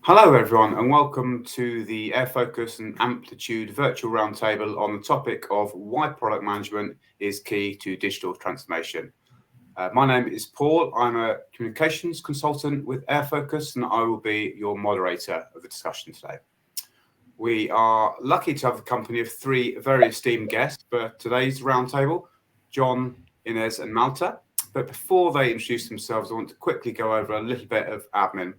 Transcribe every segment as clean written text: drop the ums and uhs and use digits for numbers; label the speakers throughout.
Speaker 1: Hello everyone and welcome to the airfocus and amplitude virtual roundtable on the topic of why product management is key to digital transformation. My name is Paul. I'm a communications consultant with airfocus and I will be your moderator of the discussion today. We are lucky to have the company of three very esteemed guests for today's roundtable, John, Inez and Malta. But before they introduce themselves, I want to quickly go over a little bit of admin.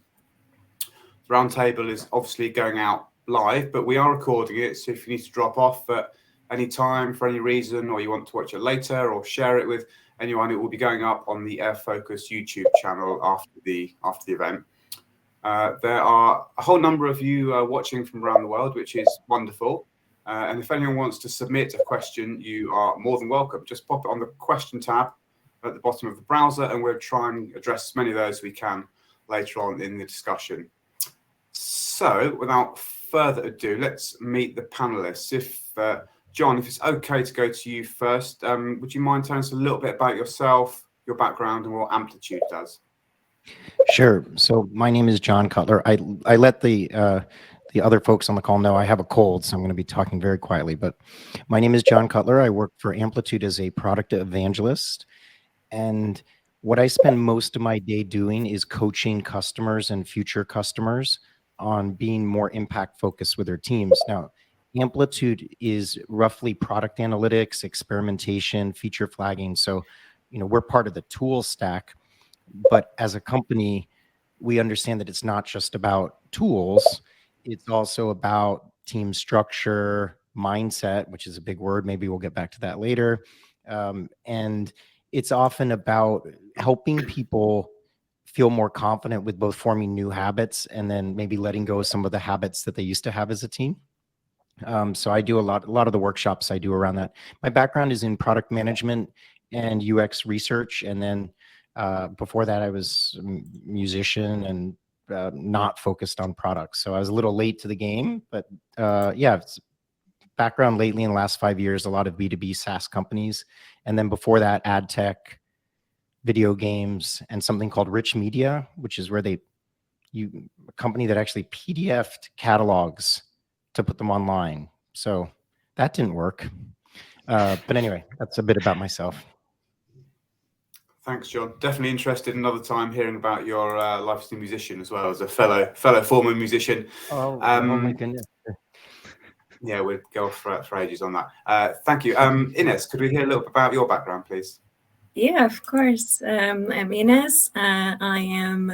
Speaker 1: The roundtable is obviously going out live, but we are recording it. So if you need to drop off at any time for any reason, or you want to watch it later or share it with anyone, it will be going up on the airfocus YouTube channel after the event. There are a whole number of you watching from around the world, which is wonderful. And if anyone wants to submit a question, you are more than welcome. Just pop it on the question tab at the bottom of the browser, and we'll try and address as many of those as we can later on in the discussion. So, without further ado, let's meet the panelists. John, if it's okay to go to you first, would you mind telling us a little bit about yourself, your background, and what Amplitude does?
Speaker 2: Sure. So my name is John Cutler. I let the other folks on the call know I have a cold, so I'm going to be talking very quietly. But my name is John Cutler. I work for Amplitude as a product evangelist. And what I spend most of my day doing is coaching customers and future customers on being more impact focused with their teams. Now, Amplitude is roughly product analytics, experimentation, feature flagging. So, we're part of the tool stack. But as a company, we understand that it's not just about tools. It's also about team structure, mindset, which is a big word. Maybe we'll get back to that later. And it's often about helping people feel more confident with both forming new habits and then maybe letting go of some of the habits that they used to have as a team. So I do a lot of the workshops I do around that. My background is in product management and UX research. And then before that, I was a musician and not focused on products. So I was a little late to the game, but background lately in the last 5 years, a lot of B2B SaaS companies. And then before that, ad tech, video games, and something called Rich Media, which is where a company that actually PDF'd catalogs to put them online. So that didn't work. But anyway, that's a bit about myself.
Speaker 1: Thanks, John. Definitely interested another time hearing about your life as a musician as well, as a fellow former musician.
Speaker 2: Oh my goodness.
Speaker 1: Yeah, we'd go off for ages on that. Thank you. Inez, could we hear a little bit about your background, please?
Speaker 3: Yeah, of course. I'm Inez. I am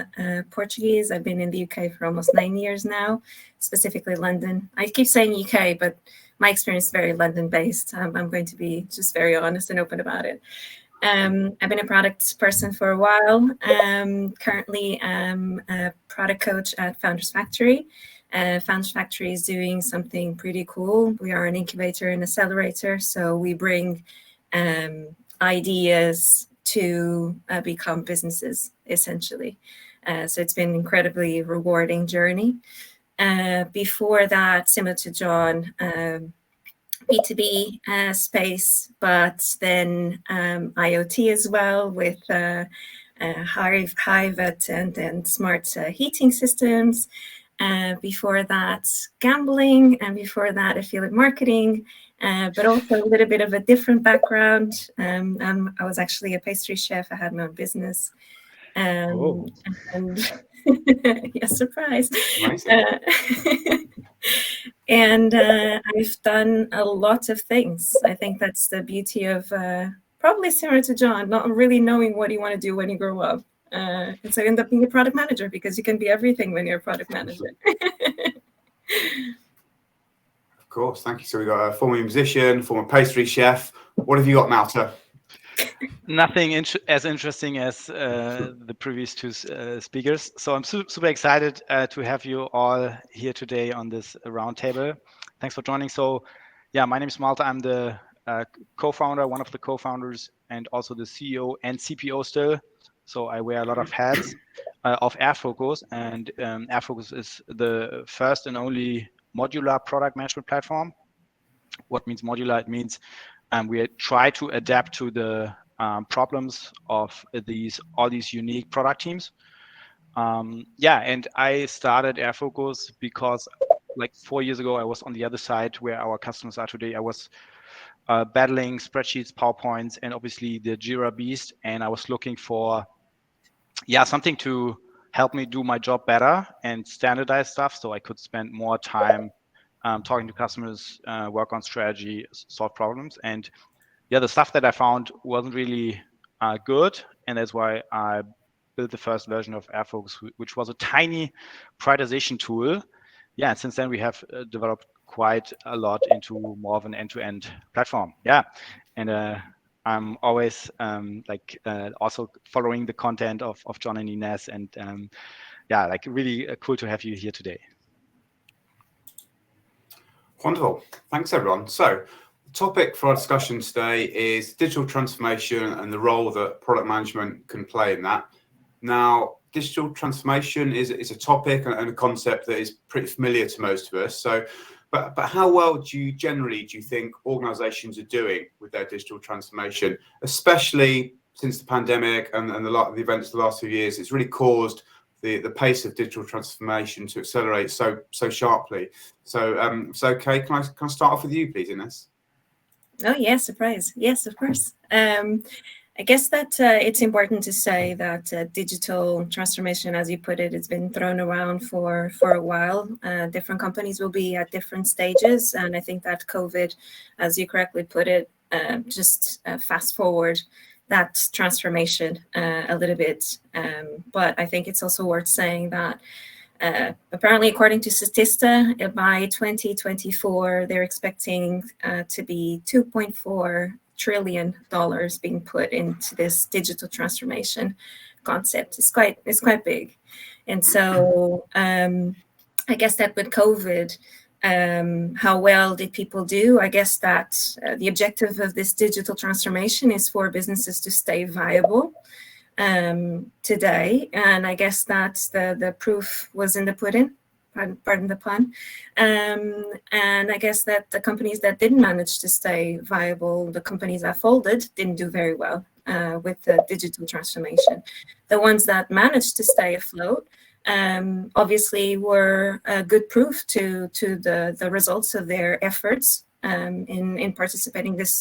Speaker 3: Portuguese. I've been in the UK for almost 9 years now, specifically London. I keep saying UK, but my experience is very London-based. I'm going to be just very honest and open about it. I've been a product person for a while. Currently, I'm a product coach at Founders Factory. Founders Factory is doing something pretty cool. We are an incubator and accelerator, so we bring ideas to become businesses, essentially. So it's been an incredibly rewarding journey. Before that, similar to John, B2B space, but then IoT as well with Hive and smart heating systems. Before that, gambling, and before that, affiliate marketing. But also a little bit of a different background. I was actually a pastry chef. I had my own business. And yeah, surprise. And I've done a lot of things. I think that's the beauty of probably similar to John, not really knowing what you want to do when you grow up. And so I end up being a product manager because you can be everything when you're a product manager.
Speaker 1: Of course, thank you. So we've got a former musician, former pastry chef. What have you got, Malta?
Speaker 4: Nothing as interesting as the previous two speakers. So I'm super excited to have you all here today on this roundtable. Thanks for joining. So yeah, my name is Malta. I'm the co-founder, one of the co-founders, and also the CEO and CPO still. So I wear a lot of hats of airfocus, and airfocus is the first and only modular product management platform. What means modular? It means we try to adapt to the problems of all these unique product teams. Yeah, and I started airfocus because like 4 years ago, I was on the other side where our customers are today. I was battling spreadsheets, PowerPoints, and obviously the Jira beast. And I was looking for, something to help me do my job better and standardize stuff so I could spend more time talking to customers, work on strategy, solve problems. And the stuff that I found wasn't really good. And that's why I built the first version of airfocus, which was a tiny prioritization tool. Yeah, and since then we have developed quite a lot into more of an end-to-end platform. Yeah, and I'm always also following the content of John and Ines, and like really cool to have you here today.
Speaker 1: Wonderful. Thanks, everyone. So the topic for our discussion today is digital transformation and the role that product management can play in that. Now, digital transformation is a topic and a concept that is pretty familiar to most of us. So, but how well do you think organizations are doing with their digital transformation, especially since the pandemic and the events of the last few years? It's really caused the pace of digital transformation to accelerate so sharply. So, Kay, can I start off with you, please, Ines?
Speaker 3: Oh, yeah, surprise. Yes, of course. I guess that it's important to say that digital transformation, as you put it, it's been thrown around for a while. Different companies will be at different stages. And I think that COVID, as you correctly put it, just fast forward that transformation a little bit. But I think it's also worth saying that apparently, according to Statista, by 2024, they're expecting to be $2.4 trillion being put into this digital transformation concept. It's quite big. And so I guess that with COVID, how well did people do? I guess that the objective of this digital transformation is for businesses to stay viable today. And I guess that the proof was in the pudding. Pardon the pun. And I guess that the companies that didn't manage to stay viable, the companies that folded, didn't do very well with the digital transformation. The ones that managed to stay afloat obviously were good proof to the results of their efforts in participating this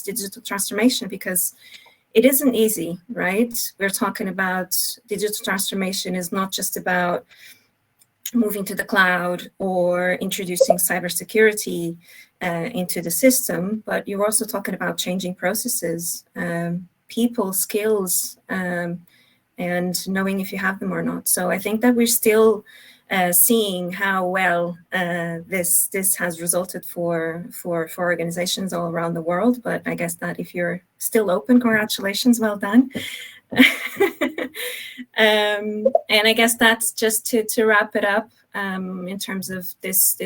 Speaker 3: digital transformation, because it isn't easy, right? We're talking about digital transformation is not just about moving to the cloud or introducing cybersecurity into the system, but you're also talking about changing processes, people, skills, and knowing if you have them or not. So I think that we're still seeing how well this has resulted for organizations all around the world. But I guess that if you're still open, congratulations, well done. And I guess that's just to wrap it up in terms of this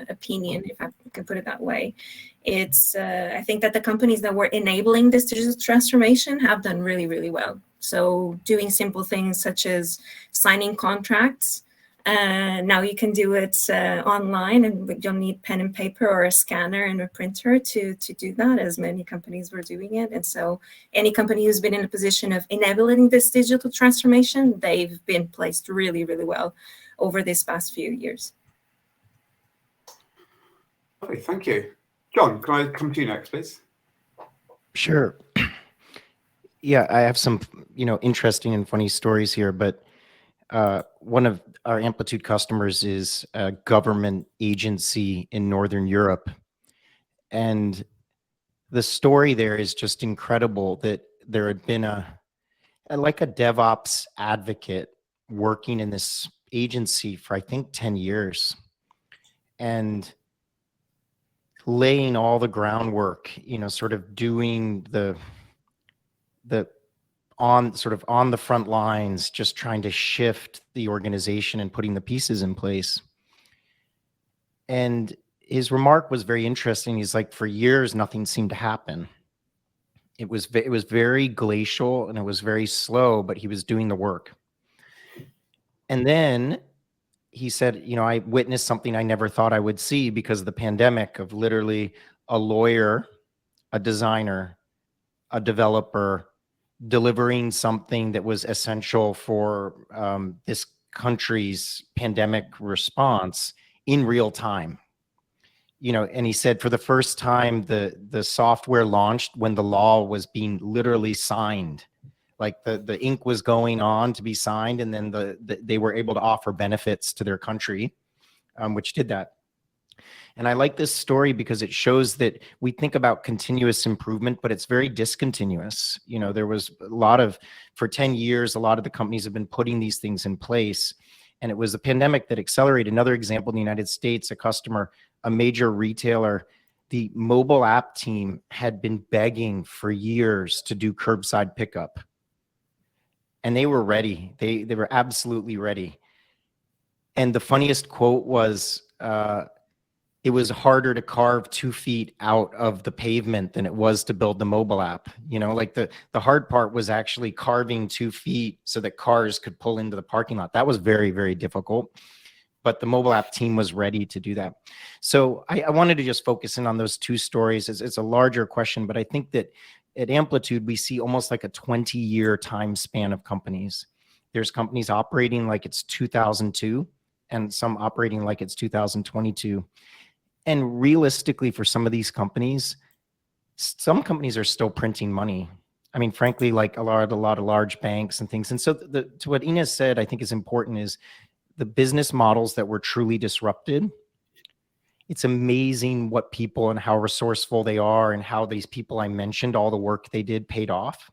Speaker 3: opinion, if I can put it that way. It's I think that the companies that were enabling this digital transformation have done really, really well. So doing simple things such as signing contracts. Now you can do it online, and you don't need pen and paper or a scanner and a printer to do that, as many companies were doing it. And so any company who's been in a position of enabling this digital transformation, they've been placed really, really well over these past few years.
Speaker 1: Okay, thank you. John, can I come to you next, please?
Speaker 2: Sure. Yeah, I have some, interesting and funny stories here, but one of our Amplitude customers is a government agency in Northern Europe. And the story there is just incredible, that there had been a DevOps advocate working in this agency for, I think, 10 years and laying all the groundwork, sort of doing the on the front lines, just trying to shift the organization and putting the pieces in place. And his remark was very interesting. He's like, for years, nothing seemed to happen. It was very glacial and it was very slow, but he was doing the work. And then he said, I witnessed something I never thought I would see because of the pandemic, of literally a lawyer, a designer, a developer, delivering something that was essential for this country's pandemic response in real time. And he said for the first time, the software launched when the law was being literally signed. Like the ink was going on to be signed, and then they were able to offer benefits to their country, which did that. And I like this story because it shows that we think about continuous improvement, but it's very discontinuous. There was for 10 years, a lot of the companies have been putting these things in place. And it was the pandemic that accelerated. Another example in the United States, a major retailer, the mobile app team had been begging for years to do curbside pickup. And they were ready. They were absolutely ready. And the funniest quote was, it was harder to carve 2 feet out of the pavement than it was to build the mobile app. Like the hard part was actually carving 2 feet so that cars could pull into the parking lot. That was very, very difficult. But the mobile app team was ready to do that. So I wanted to just focus in on those 2 stories. It's a larger question, but I think that at Amplitude, we see almost like a 20-year time span of companies. There's companies operating like it's 2002 and some operating like it's 2022. And realistically, for some of these companies, some companies are still printing money. I mean, frankly, like a lot of large banks and things. And so to what Ines said, I think is important is the business models that were truly disrupted. It's amazing what people and how resourceful they are and how these people I mentioned, all the work they did paid off.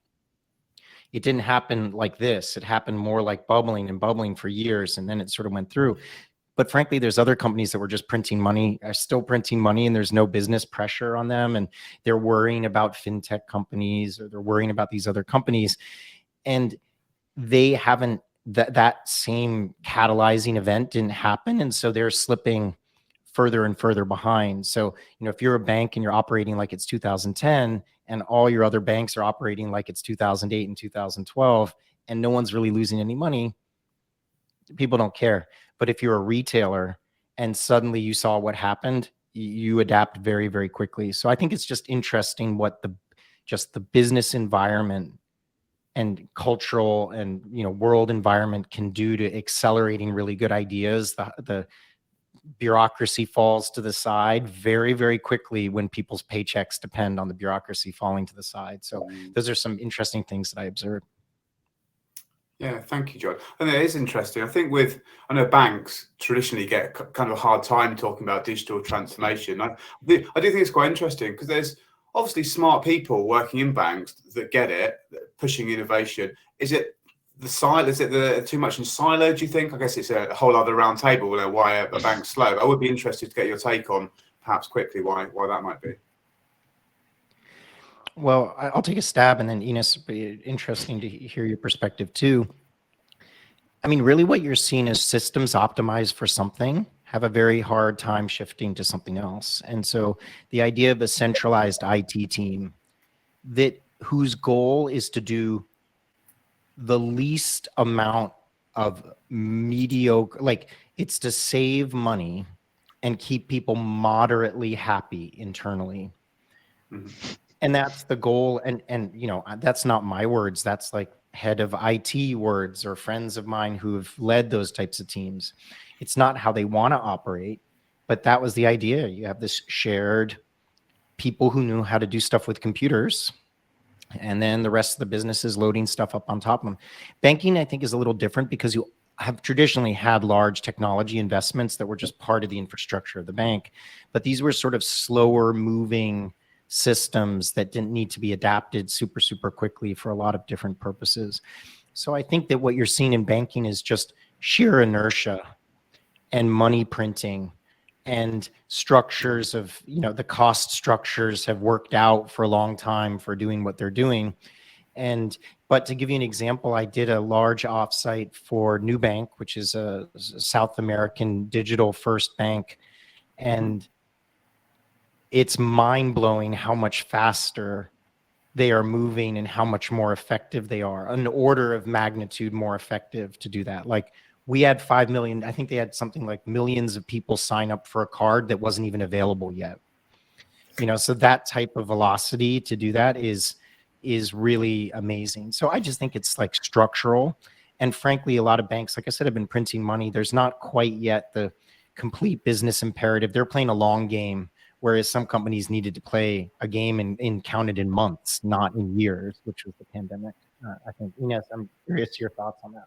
Speaker 2: It didn't happen like this. It happened more like bubbling and bubbling for years, and then it sort of went through. But frankly, there's other companies that were just printing money, are still printing money, and there's no business pressure on them. And they're worrying about fintech companies, or they're worrying about these other companies. And they haven't, that same catalyzing event didn't happen. And so they're slipping further and further behind. So, if you're a bank and you're operating like it's 2010, and all your other banks are operating like it's 2008 and 2012, and no one's really losing any money, people don't care. But if you're a retailer and suddenly you saw what happened, you adapt very, very quickly. So I think it's just interesting what the business environment and cultural and world environment can do to accelerating really good ideas. The bureaucracy falls to the side very, very quickly when people's paychecks depend on the bureaucracy falling to the side. So those are some interesting things that I observed.
Speaker 1: Yeah, thank you, John. And it is interesting. I know banks traditionally get kind of a hard time talking about digital transformation. I do think it's quite interesting because there's obviously smart people working in banks that get it, pushing innovation. Is it the silo? Is it too much in silo, do you think? I guess it's a whole other round table why a bank's slow. I would be interested to get your take on, perhaps quickly, why that might be.
Speaker 2: Well, I'll take a stab, and then Ines, it'd be interesting to hear your perspective too. I mean, really what you're seeing is systems optimized for something have a very hard time shifting to something else. And so the idea of a centralized IT team whose goal is to do the least amount of mediocre, like it's to save money and keep people moderately happy internally. Mm-hmm. And that's the goal. And that's not my words. That's like head of IT words or friends of mine who have led those types of teams. It's not how they want to operate, but that was the idea. You have this shared people who knew how to do stuff with computers, and then the rest of the business is loading stuff up on top of them. Banking, I think, is a little different because you have traditionally had large technology investments that were just part of the infrastructure of the bank, but these were sort of slower moving systems that didn't need to be adapted super, super quickly for a lot of different purposes. So I think that what you're seeing in banking is just sheer inertia and money printing and structures of, the cost structures have worked out for a long time for doing what they're doing. But to give you an example, I did a large offsite for Nubank, which is a South American digital first bank. And it's mind-blowing how much faster they are moving and how much more effective they are, an order of magnitude more effective to do that. Like we had 5 million, I think they had something like millions of people sign up for a card that wasn't even available yet. So that type of velocity to do that is is really amazing. So I just think it's like structural. And frankly, a lot of banks, like I said, have been printing money. There's not quite yet the complete business imperative. They're playing a long game, whereas some companies needed to play a game and counted in months, not in years, which was the pandemic. I think, Ines, I'm curious your thoughts on that.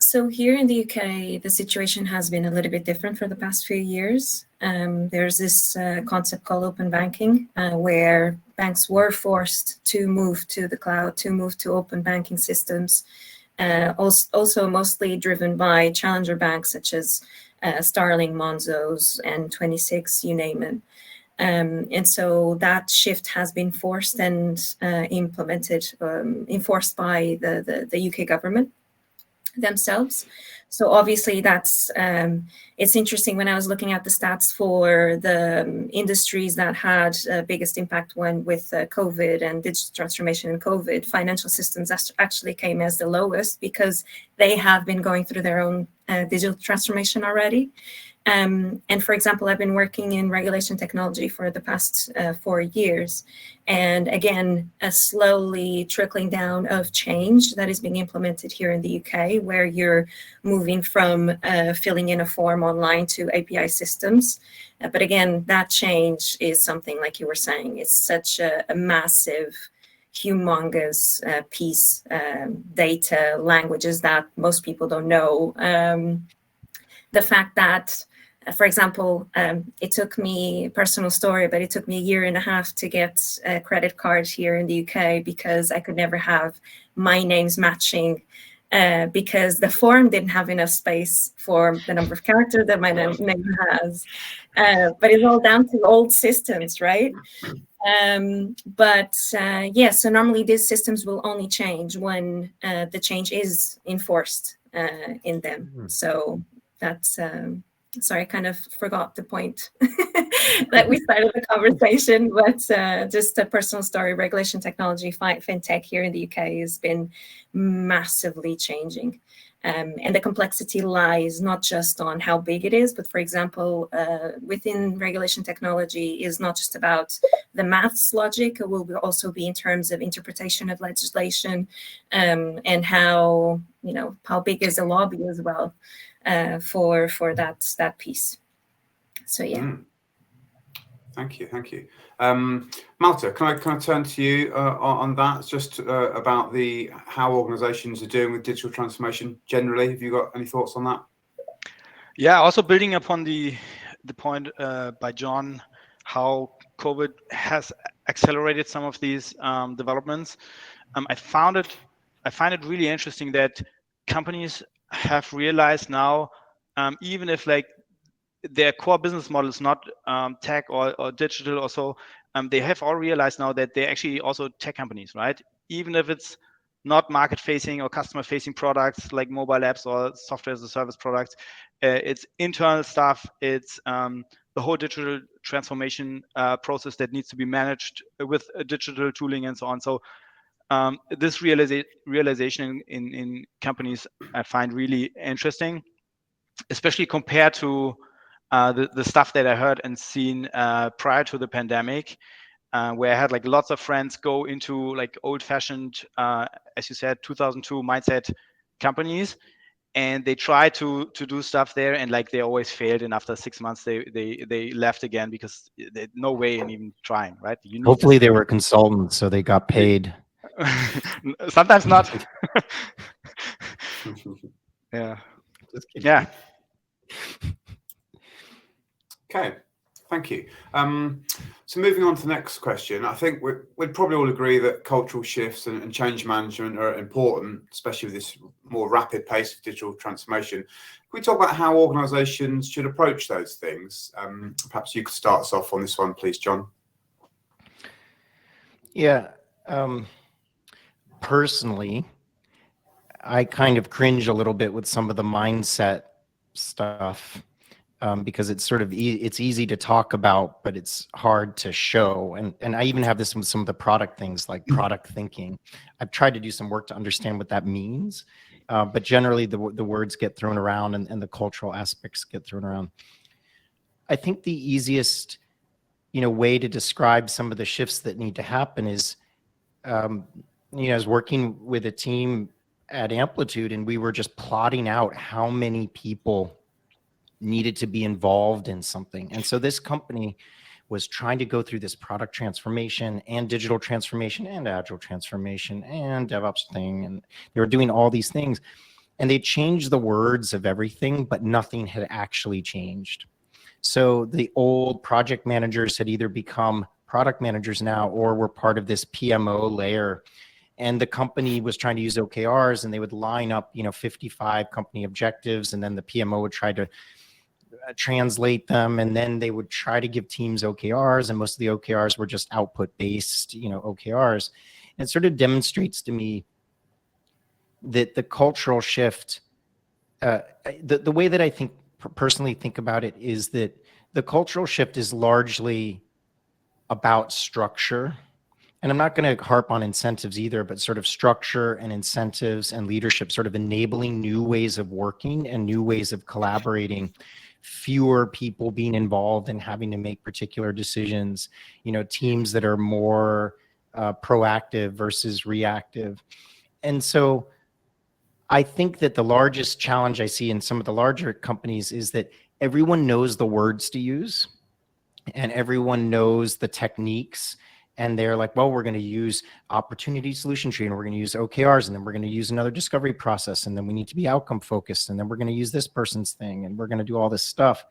Speaker 3: So here in the UK, the situation has been a little bit different for the past few years. There's this concept called open banking, where banks were forced to move to the cloud, to move to open banking systems, also mostly driven by challenger banks such as Starling, Monzo's, and 26, you name it. And so that shift has been forced and implemented, enforced by the UK government themselves. So obviously that's it's interesting. When I was looking at the stats for the industries that had biggest impact with COVID and digital transformation in COVID, financial systems actually came as the lowest because they have been going through their own digital transformation already. And for example, I've been working in regulation technology for the past 4 years. And again, a slowly trickling down of change that is being implemented here in the UK, where you're moving from filling in a form online to API systems. But again, that change is something, like you were saying, it's such a massive, humongous piece, data, languages that most people don't know. The fact that, for example, it took me, personal story, but it took me 1.5 years to get a credit card here in the UK because I could never have my names matching because the form didn't have enough space for the number of characters that my name has. But it's all down to old systems, right? Yeah, so normally these systems will only change when the change is enforced in them. So that's, sorry, I kind of forgot the point that we started the conversation, but just a personal story, regulation technology, fintech here in the UK has been massively changing. And the complexity lies not just on how big it is, but for example, within regulation technology is not just about the maths logic, it will also be in terms of interpretation of legislation and how big is the lobby as well. For that piece. So yeah.
Speaker 1: Thank you. Malta, can I turn to you on that? It's just about how organizations are doing with digital transformation generally. Have you got any thoughts on that?
Speaker 4: Yeah, also building upon the point by John, how COVID has accelerated some of these developments. I find it really interesting that companies have realized now, even if like their core business model is not tech or digital or so, they have all realized now that they're actually also tech companies, right? Even if it's not market facing or customer facing products like mobile apps or software as a service products, it's internal stuff, it's the whole digital transformation process that needs to be managed with digital tooling and so on. So this realization in companies I find really interesting, especially compared to the stuff that I heard and seen prior to the pandemic, where I had like lots of friends go into like old-fashioned, as you said, 2002 mindset companies, and they tried to do stuff there, and like they always failed, and after 6 months they left again because no way in even trying, right?
Speaker 2: Hopefully they were consultants, so they got paid.
Speaker 4: Sometimes not. Yeah. Yeah.
Speaker 1: Okay, thank you. So moving on to the next question, I think we'd probably all agree that cultural shifts and change management are important, especially with this more rapid pace of digital transformation. Can we talk about how organizations should approach those things? Perhaps you could start us off on this one, please, John.
Speaker 2: Yeah. Personally, I kind of cringe a little bit with some of the mindset stuff because it's sort of it's easy to talk about, but it's hard to show. And I even have this with some of the product things like product thinking. I've tried to do some work to understand what that means, but generally the words get thrown around and the cultural aspects get thrown around. I think the easiest way to describe some of the shifts that need to happen is I was working with a team at Amplitude, and we were just plotting out how many people needed to be involved in something. And so this company was trying to go through this product transformation and digital transformation and agile transformation and DevOps thing. And they were doing all these things, and they changed the words of everything, but nothing had actually changed. So the old project managers had either become product managers now, or were part of this PMO layer. And the company was trying to use OKRs, and they would line up, 55 company objectives, and then the PMO would try to translate them, and then they would try to give teams OKRs, and most of the OKRs were just output based, OKRs. And it sort of demonstrates to me that the cultural shift, the way that I personally think about it is that the cultural shift is largely about structure. And I'm not going to harp on incentives either, but sort of structure and incentives and leadership, sort of enabling new ways of working and new ways of collaborating, fewer people being involved and having to make particular decisions, teams that are more proactive versus reactive. And so I think that the largest challenge I see in some of the larger companies is that everyone knows the words to use and everyone knows the techniques. And they're like, well, we're going to use opportunity solution tree, and we're going to use OKRs, and then we're going to use another discovery process, and then we need to be outcome focused, and then we're going to use this person's thing, and we're going to do all this stuff.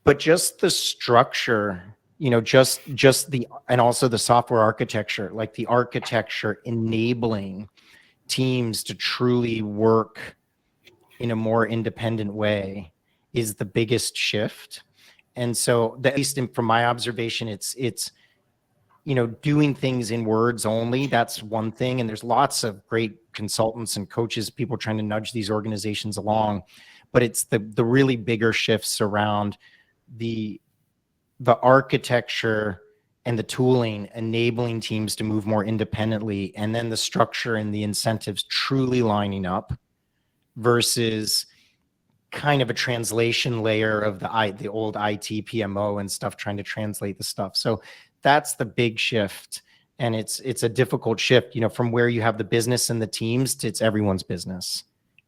Speaker 2: But just the structure, just the, and also the software architecture, like the architecture enabling teams to truly work in a more independent way is the biggest shift. And so, at least from my observation, it's doing things in words only. That's one thing. And there's lots of great consultants and coaches, people trying to nudge these organizations along. But it's the really bigger shifts around the architecture and the tooling, enabling teams to move more independently, and then the structure and the incentives truly lining up versus kind of a translation layer of the old IT PMO and stuff, trying to translate the stuff. So that's the big shift. And it's a difficult shift, from where you have the business and the teams to it's everyone's business.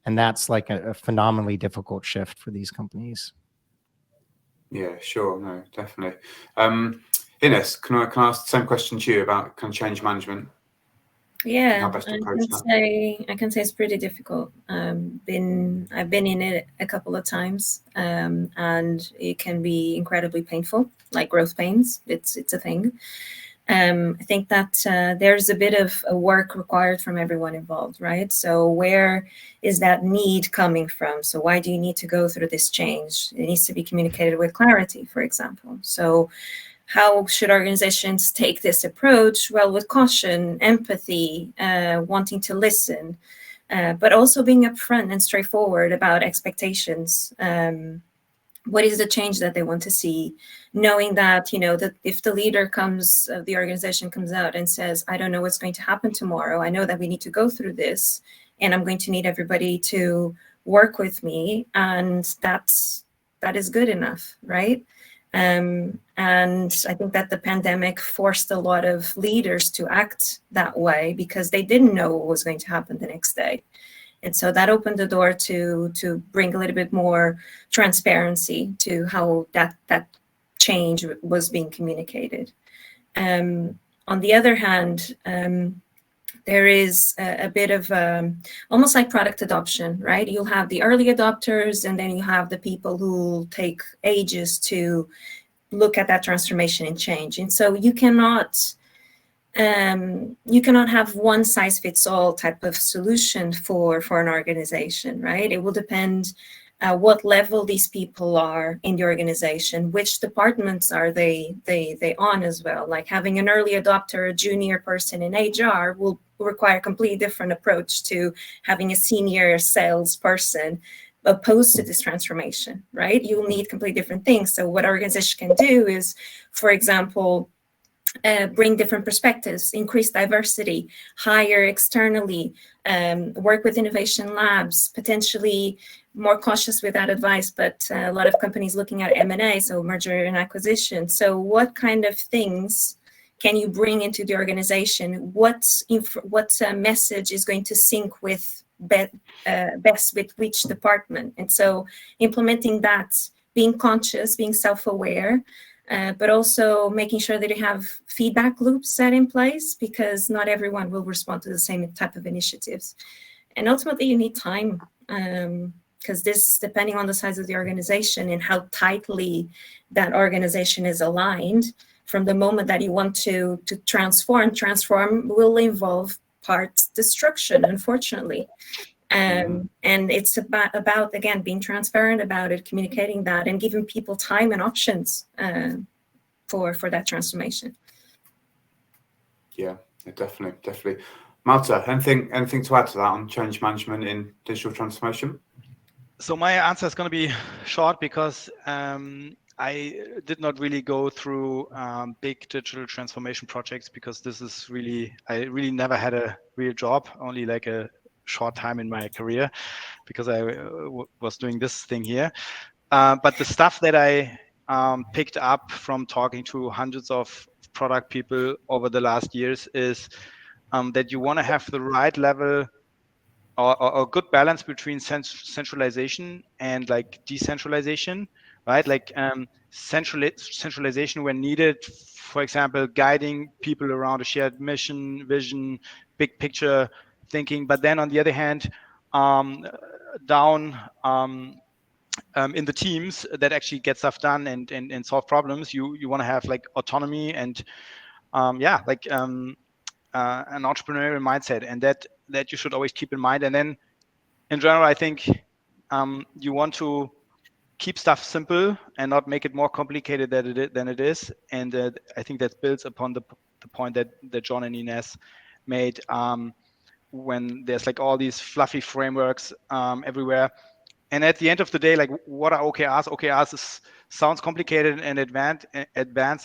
Speaker 2: And that's like a phenomenally difficult shift for these companies.
Speaker 1: Yeah, sure. No, definitely. Ines, can I ask the same question to you about kind of change management?
Speaker 3: Yeah, I can say it's pretty difficult. I've been in it a couple of times, and it can be incredibly painful, like growth pains. It's a thing. I think that there's a bit of work required from everyone involved, right? So where is that need coming from? So why do you need to go through this change? It needs to be communicated with clarity, for example. So how should organizations take this approach? Well, with caution, empathy, wanting to listen, but also being upfront and straightforward about expectations. What is the change that they want to see? Knowing that, that if the leader the organization comes out and says, I don't know what's going to happen tomorrow. I know that we need to go through this, and I'm going to need everybody to work with me. And that is good enough, right? And I think that the pandemic forced a lot of leaders to act that way because they didn't know what was going to happen the next day. And so that opened the door to bring a little bit more transparency to how that change was being communicated. On the other hand, there is a bit of almost like product adoption, right? You'll have the early adopters, and then you have the people who take ages to look at that transformation and change. And so you cannot have one size fits all type of solution for an organization, right? It will depend what level these people are in the organization, which departments are they on as well. Like having an early adopter, a junior person in HR will require a completely different approach to having a senior salesperson opposed to this transformation, right? You'll need completely different things. So what organization can do is, for example, bring different perspectives, increase diversity, hire externally, work with innovation labs, potentially more cautious with that advice, but a lot of companies looking at M&A, so merger and acquisition. So what kind of things can you bring into the organization? What message is going to sync with best with which department? And so implementing that, being conscious, being self-aware, but also making sure that you have feedback loops set in place, because not everyone will respond to the same type of initiatives. And ultimately, you need time, because this, depending on the size of the organization and how tightly that organization is aligned, from the moment that you want to transform will involve part destruction, unfortunately. And it's about, again, being transparent about it, communicating that, and giving people time and options for that transformation.
Speaker 1: Yeah, definitely. Malta, anything to add to that on change management in digital transformation?
Speaker 4: So my answer is going to be short, because I did not really go through big digital transformation projects, because I really never had a real job, only like a short time in my career, because I was doing this thing here. But the stuff that I picked up from talking to hundreds of product people over the last years is that you want to have the right level or a good balance between centralization and like decentralization, right? Like centralization when needed, for example, guiding people around a shared mission, vision, big picture thinking. But then on the other hand, down in the teams that actually get stuff done and solve problems, you want to have like autonomy and an entrepreneurial mindset, and that you should always keep in mind. And then in general, I think you want to keep stuff simple and not make it more complicated than it is. And I think that builds upon the point that John and Ines made, when there's like all these fluffy frameworks everywhere. And at the end of the day, like, what are OKRs? OKRs sounds complicated and advanced,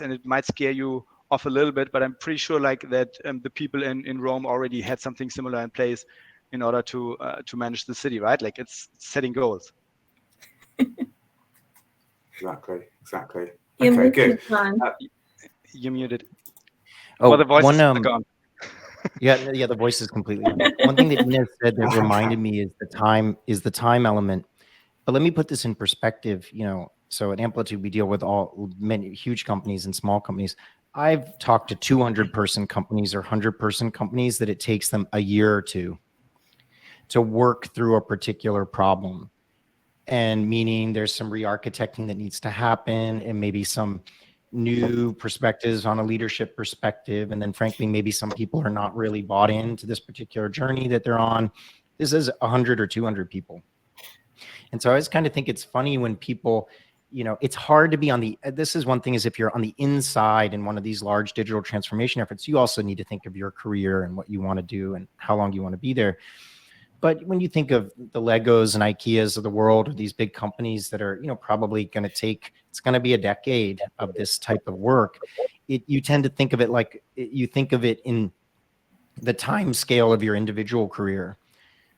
Speaker 4: and it might scare you off a little bit, but I'm pretty sure like that the people in Rome already had something similar in place in order to manage the city, right? Like, it's setting goals.
Speaker 1: Exactly.
Speaker 3: You're
Speaker 1: Okay, good.
Speaker 4: You muted.
Speaker 2: Oh,
Speaker 4: the voice is gone.
Speaker 2: Yeah, the voice is completely on. One thing that Ines said that reminded me is the time element. But let me put this in perspective. So at Amplitude, we deal with many huge companies and small companies. I've talked to 200-person companies or 100-person companies that it takes them a year or two to work through a particular problem. And meaning there's some re-architecting that needs to happen, and maybe some new perspectives on a leadership perspective. And then frankly, maybe some people are not really bought into this particular journey that they're on. This is 100 or 200 people. And so I just kind of think it's funny when people, it's hard to be this is one thing, is if you're on the inside in one of these large digital transformation efforts, you also need to think of your career and what you want to do and how long you want to be there. But when you think of the Legos and IKEAs of the world, or these big companies that are, probably going to it's going to be a decade of this type of work, you tend to think of it like, you think of it in the time scale of your individual career.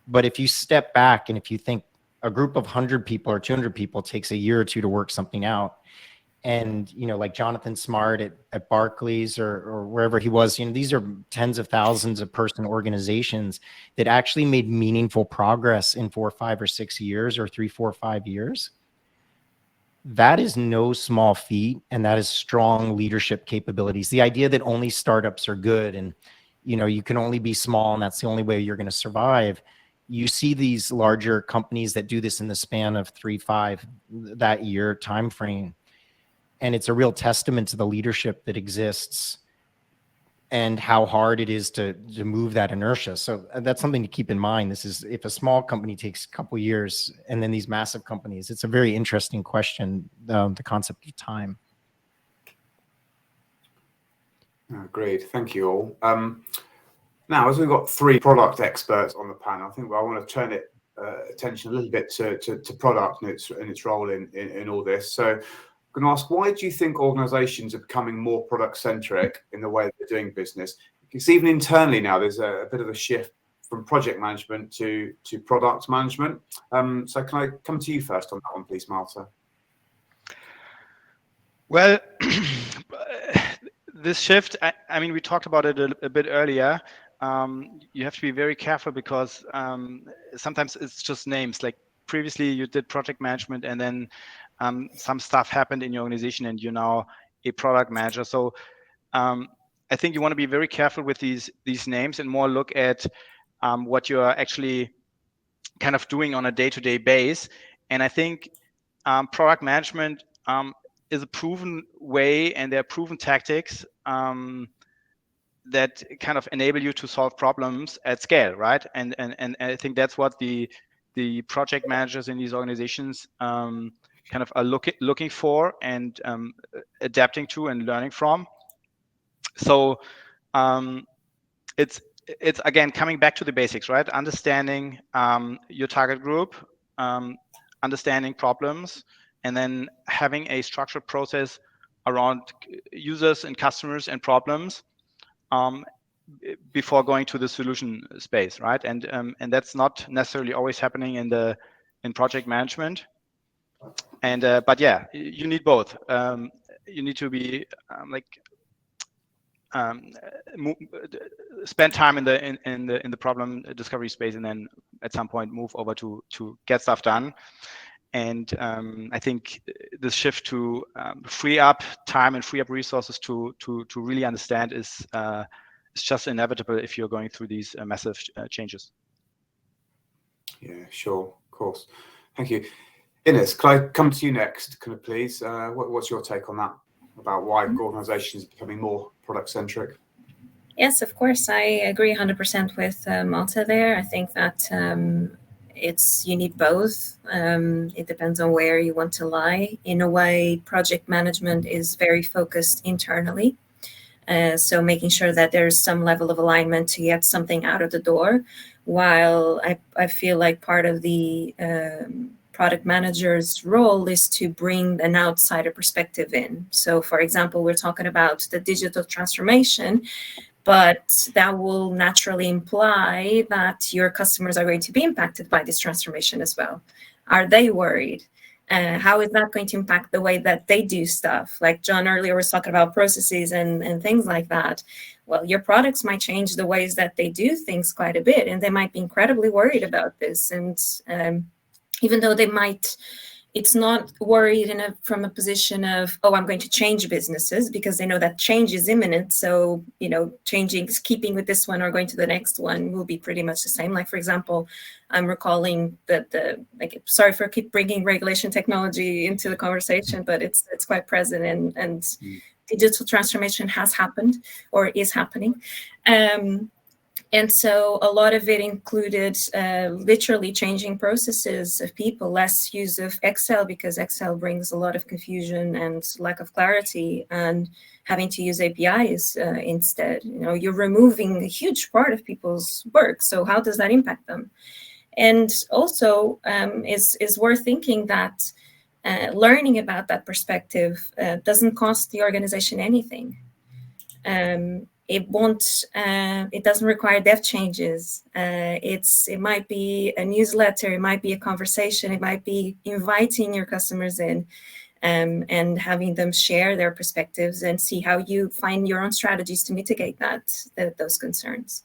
Speaker 2: But if you step back and if you think a group of 100 people or 200 people takes a year or two to work something out, and, like Jonathan Smart at Barclays or wherever he was, these are tens of thousands of person organizations that actually made meaningful progress in 4, 5, or 6 years, or 3, 4, 5 years. That is no small feat, and that is strong leadership capabilities. The idea that only startups are good and, you can only be small and that's the only way you're going to survive. You see these larger companies that do this in the span of 3, 5, that year time frame. And it's a real testament to the leadership that exists and how hard it is to move that inertia. So that's something to keep in mind. This is, if a small company takes a couple of years, and then these massive companies, it's a very interesting question, the concept of time.
Speaker 1: Great, thank you all. Now, as we've got 3 product experts on the panel, I think I want to turn attention a little bit to product and its role in all this. So I'm going to ask, why do you think organizations are becoming more product-centric in the way that they're doing business? Because even internally now, there's a bit of a shift from project management to product management. So can I come to you first on that one, please, Malta?
Speaker 4: Well, this shift, I mean, we talked about it a bit earlier. You have to be very careful because sometimes it's just names. Like previously you did project management and then some stuff happened in your organization and you're now a product manager. So I think you want to be very careful with these names and more look at what you are actually kind of doing on a day-to-day base. And I think product management is a proven way, and there are proven tactics that kind of enable you to solve problems at scale, right? And I think that's what the project managers in these organizations kind of are looking for and adapting to and learning from. So it's again coming back to the basics, right? Understanding your target group, understanding problems, and then having a structured process around users and customers and problems before going to the solution space, right? And that's not necessarily always happening in project management. And but yeah, you need both. You need to be spend time in the problem discovery space, and then at some point move over to get stuff done. And I think this shift to free up time and free up resources to really understand is just inevitable if you're going through these massive changes.
Speaker 1: Yeah, sure, of course. Thank you. Ines, can I come to you next, can I please? What's your take on that, about why organizations are becoming more product-centric?
Speaker 3: Yes, of course. I agree 100% with Malta there. I think that you need both. It depends on where you want to lie. In a way, project management is very focused internally. So making sure that there's some level of alignment to get something out of the door, while I feel like part of the product manager's role is to bring an outsider perspective in. So for example, we're talking about the digital transformation, but that will naturally imply that your customers are going to be impacted by this transformation as well. Are they worried? How is that going to impact the way that they do stuff? Like John earlier was talking about processes and things like that. Well, your products might change the ways that they do things quite a bit, and they might be incredibly worried about this. And even though it's not worried from a position of, oh, I'm going to change businesses, because they know that change is imminent. So, changing, keeping with this one or going to the next one will be pretty much the same. Like, for example, I'm recalling that sorry for keep bringing regulation technology into the conversation, but it's quite present, and digital transformation has happened or is happening. And so a lot of it included literally changing processes of people, less use of Excel, because Excel brings a lot of confusion and lack of clarity, and having to use APIs instead. You're removing a huge part of people's work. So how does that impact them? And also is worth thinking that learning about that perspective doesn't cost the organization anything. It doesn't require dev changes. It might be a newsletter, it might be a conversation, it might be inviting your customers in and having them share their perspectives and see how you find your own strategies to mitigate those concerns.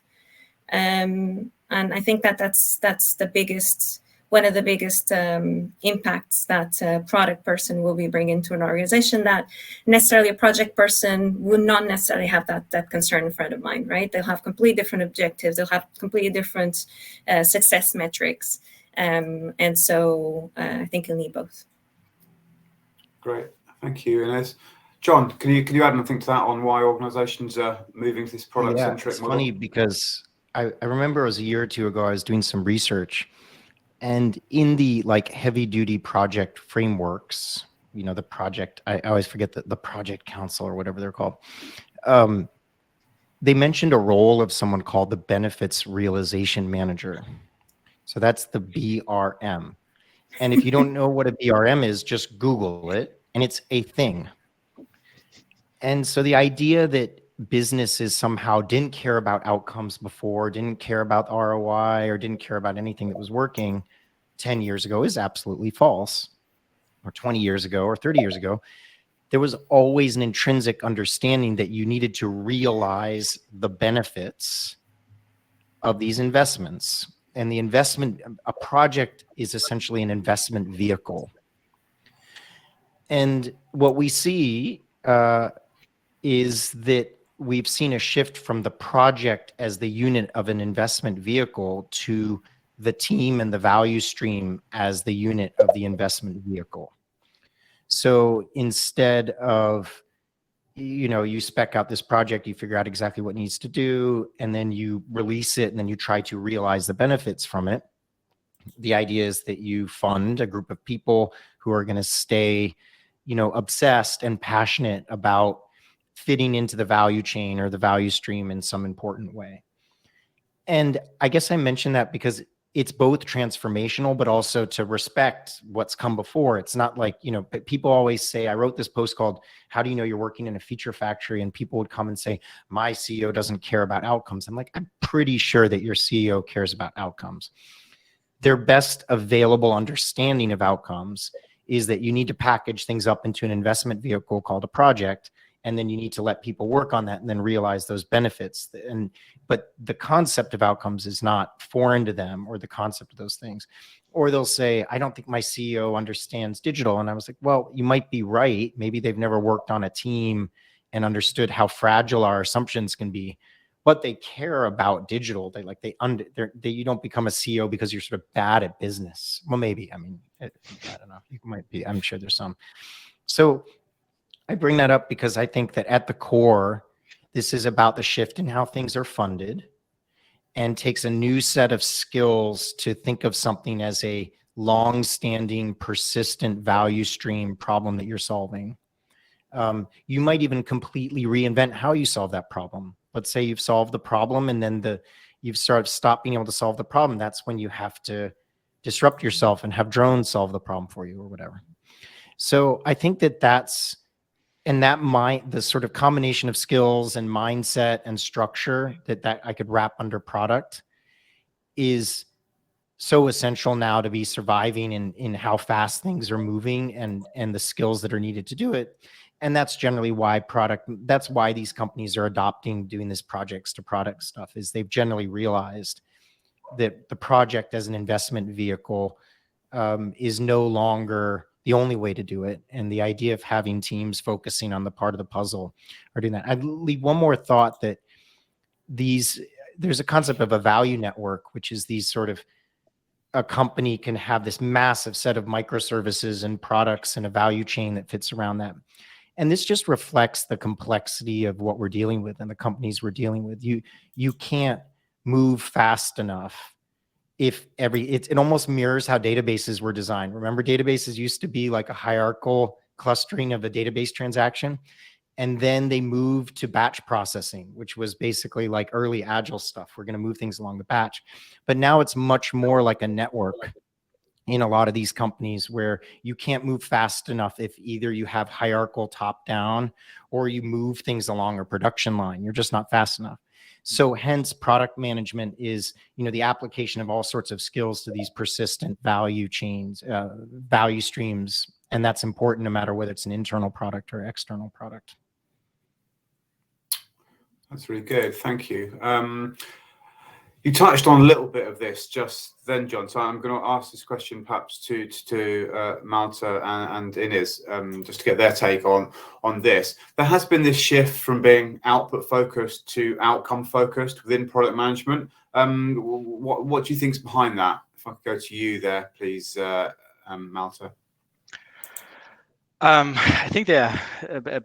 Speaker 3: And I think that's one of the biggest impacts that a product person will be bringing to an organization, that necessarily a project person would not necessarily have that concern in front of mind, right? They'll have completely different objectives. They'll have completely different success metrics. And so I think you'll need both.
Speaker 1: Great. Thank you, Ines. John, can you add anything to that on why organizations are moving to this product-centric model?
Speaker 2: It's funny because I remember it was a year or two ago, I was doing some research, and in the heavy duty project frameworks, the project, I always forget the project council or whatever they're called. They mentioned a role of someone called the benefits realization manager. So that's the BRM. And if you don't know what a BRM is, just Google it, and it's a thing. And so the idea that businesses somehow didn't care about outcomes before, didn't care about ROI, or didn't care about anything that was working 10 years ago is absolutely false, or 20 years ago, or 30 years ago. there was always an intrinsic understanding that you needed to realize the benefits of these investments. And the investment, a project is essentially an investment vehicle. And what we see is that we've seen a shift from the project as the unit of an investment vehicle to the team and the value stream as the unit of the investment vehicle. So instead of, you spec out this project, you figure out exactly what needs to do, and then you release it, and then you try to realize the benefits from it. The idea is that you fund a group of people who are going to stay, obsessed and passionate about fitting into the value chain or the value stream in some important way. And I guess I mentioned that because it's both transformational, but also to respect what's come before. It's not like, people always say, I wrote this post called, how do you know you're working in a feature factory? And people would come and say, my CEO doesn't care about outcomes. I'm like, I'm pretty sure that your CEO cares about outcomes. Their best available understanding of outcomes is that you need to package things up into an investment vehicle called a project, and then you need to let people work on that and then realize those benefits. But the concept of outcomes is not foreign to them, or the concept of those things. Or they'll say, I don't think my CEO understands digital. And I was like, well, you might be right. Maybe they've never worked on a team and understood how fragile our assumptions can be. But they care about digital. You don't become a CEO because you're sort of bad at business. Well, maybe. I mean, I don't know. You might be. I'm sure there's some. So I bring that up because I think that at the core, this is about the shift in how things are funded, and takes a new set of skills to think of something as a long-standing, persistent value stream problem that you're solving. You might even completely reinvent how you solve that problem. Let's say you've solved the problem, and then you've stopped being able to solve the problem. That's when you have to disrupt yourself and have drones solve the problem for you or whatever. So I think that's, and the sort of combination of skills and mindset and structure that I could wrap under product is so essential now to be surviving in how fast things are moving and the skills that are needed to do it. And that's generally why that's why these companies are adopting doing this projects to product stuff, is they've generally realized that the project as an investment vehicle is no longer the only way to do it. And the idea of having teams focusing on the part of the puzzle are doing that. I'd leave one more thought that there's a concept of a value network, which is these sort of, a company can have this massive set of microservices and products and a value chain that fits around that. And this just reflects the complexity of what we're dealing with and the companies we're dealing with. You can't move fast enough if it almost mirrors how databases were designed. Remember, databases used to be like a hierarchical clustering of a database transaction. And then they moved to batch processing, which was basically like early agile stuff. We're going to move things along the batch. But now it's much more like a network in a lot of these companies, where you can't move fast enough if either you have hierarchical top down or you move things along a production line. You're just not fast enough. So hence product management is, the application of all sorts of skills to these persistent value chains, value streams. And that's important no matter whether it's an internal product or external product.
Speaker 1: That's really good. Thank you. You touched on a little bit of this just then, John. So I'm going to ask this question perhaps to Malta and Ines, just to get their take on this. There has been this shift from being output focused to outcome focused within product management. What do you think's behind that? If I could go to you there, please, Malta.
Speaker 4: I think they're